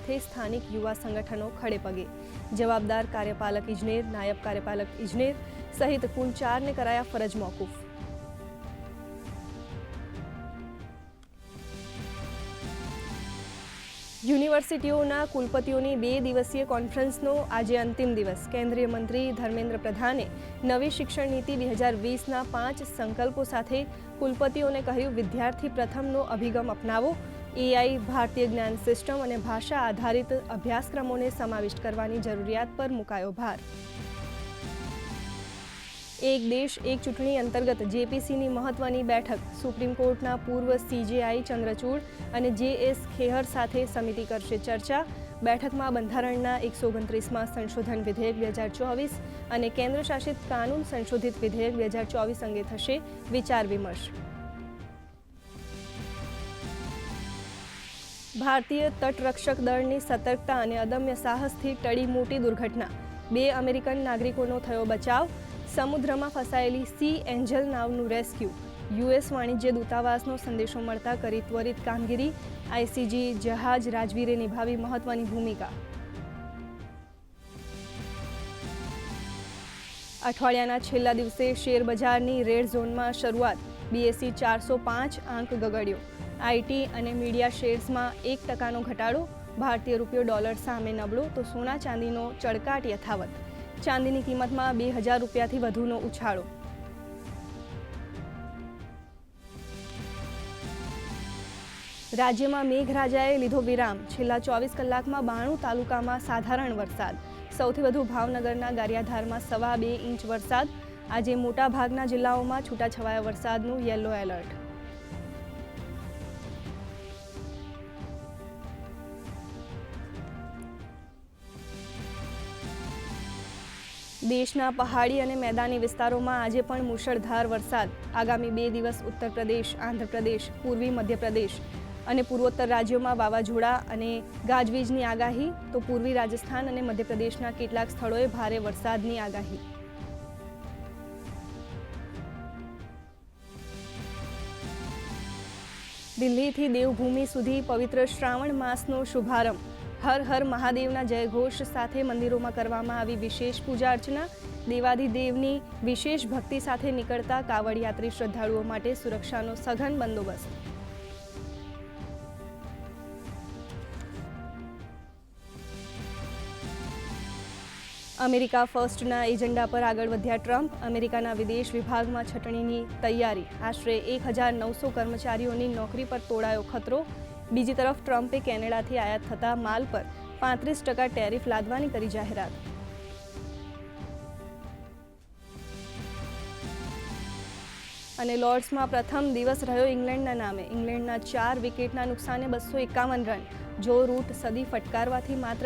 સાથે સ્થાનિક યુવા સંગઠનો ખડે પગે। જવાબદાર કાર્યપાલક ઇજનેર, નાયબ કાર્યપાલક ઇજનેર સહિત કુલ 4ને કરાયા ફરજ મોકૂફ। યુનિવર્સિટીઓના કુલપતિઓની 2 દિવસીય કોન્ફરન્સનો આજે અંતિમ દિવસ। કેન્દ્રીય મંત્રી ધર્મેન્દ્ર પ્રધાને નવી શિક્ષણ નીતિ 2020ના 5 સંકલ્પો સાથે કુલપતિઓને કહ્યું, વિદ્યાર્થી પ્રથમનો અભિગમ અપનાવો। એઆઈ, ભારતીય જ્ઞાન સિસ્ટમ અને ભાષા આધારિત અભ્યાસક્રમોને સમાવિષ્ટ કરવાની જરૂરિયાત પર મુકાયો ભાર। એક દેશ એક ચૂંટણી અંતર્ગત જેપીસીની મહત્વની બેઠક। સુપ્રીમ કોર્ટના પૂર્વ સીજેઆઈ ચંદ્રચૂડ અને જેએસ ખેહર સાથે સમિતિ કરશે ચર્ચા। બેઠકમાં બંધારણના 129માં સંશોધન વિધેયક 2024 અને કેન્દ્ર શાસિત કાનૂન સંશોધિત વિધેયક 2024 અંગે થશે વિચાર વિમર્શ। ભારતીય તટરક્ષક દળની સતર્કતા અને અદમ્ય સાહસથી ટળી મોટી દુર્ઘટના। 2 અમેરિકન નાગરિકોનો થયો બચાવ। સમુદ્રમાં ફસાયેલી સી એન્જલ નાવનું રેસ્ક્યુ। યુએસ વાણિજ્ય દૂતાવાસનો સંદેશો મળતા કરી ત્વરિત કામગીરી। આઈસીજી જહાજ રાજવીરે નિભાવી મહત્વની ભૂમિકા। અઠવાડિયાના છેલ્લા દિવસે શેર બજારની રેડ ઝોનમાં શરૂઆત। બીએસઈ 405 આંક ગગડ્યો। આઈટી અને મીડિયા શેર્સમાં 1% ઘટાડો। ભારતીય રૂપિયો ડોલર સામે નબળો તો સોના ચાંદીનો ચળકાટ યથાવત। ચાંદીની કિંમતમાં 2000 રૂપિયાથી વધુનો ઉછાળો। રાજ્યમાં મેઘરાજાએ લીધો વિરામ। છેલ્લા 24 કલાકમાં 92 તાલુકામાં સાધારણ વરસાદ। સૌથી વધુ ભાવનગરના ગારિયાધારમાં 2.25 ઇંચ વરસાદ। આજે મોટાભાગના જિલ્લાઓમાં છૂટાછવાયા વરસાદનું યલો એલર્ટ। દેશના પહાડી અને મેદાની વિસ્તારોમાં આજે પણ મુશળધાર વરસાદ। આગામી 2 દિવસ ઉત્તર પ્રદેશ, આંધ્રપ્રદેશ, પૂર્વી મધ્યપ્રદેશ અને પૂર્વોત્તર રાજ્યોમાં વાવાઝોડા અને ગાજવીજની આગાહી તો પૂર્વી રાજસ્થાન અને મધ્યપ્રદેશના કેટલાક સ્થળોએ ભારે વરસાદની આગાહી। દિલ્હીથી દેવભૂમિ સુધી પવિત્ર શ્રાવણ માસનો શુભારંભ। હર હર મહાદેવના જયઘોષ સાથે મંદિરોમાં કરવામાં આવી વિશેષ પૂજા અર્ચના। દેવાધિદેવની વિશેષ ભક્તિ સાથે નીકળતા કાવડયાત્રી શ્રદ્ધાળુઓ માટે સુરક્ષાનો સઘન બંદોબસ્ત। અમેરિકા ફર્સ્ટના એજન્ડા પર આગળ વધ્યા ટ્રમ્પ। અમેરિકાના વિદેશ વિભાગમાં છટણીની તૈયારી। આશરે 1900 કર્મચારીઓની નોકરી પર તોડાયો ખતરો। બીજી તરફ ટ્રમ્પે કેનેડાથી આયાત થતા માલ પર 35% ટેરિફ લાદવાની કરી જાહેરાત। અને લોર્ડ્સમાં પ્રથમ દિવસ રહ્યો ઇંગ્લેન્ડના નામે। ઇંગ્લેન્ડના 4 વિકેટના નુકસાને 251 રન। જો રૂટ સદી ફટકારવાથી માત્ર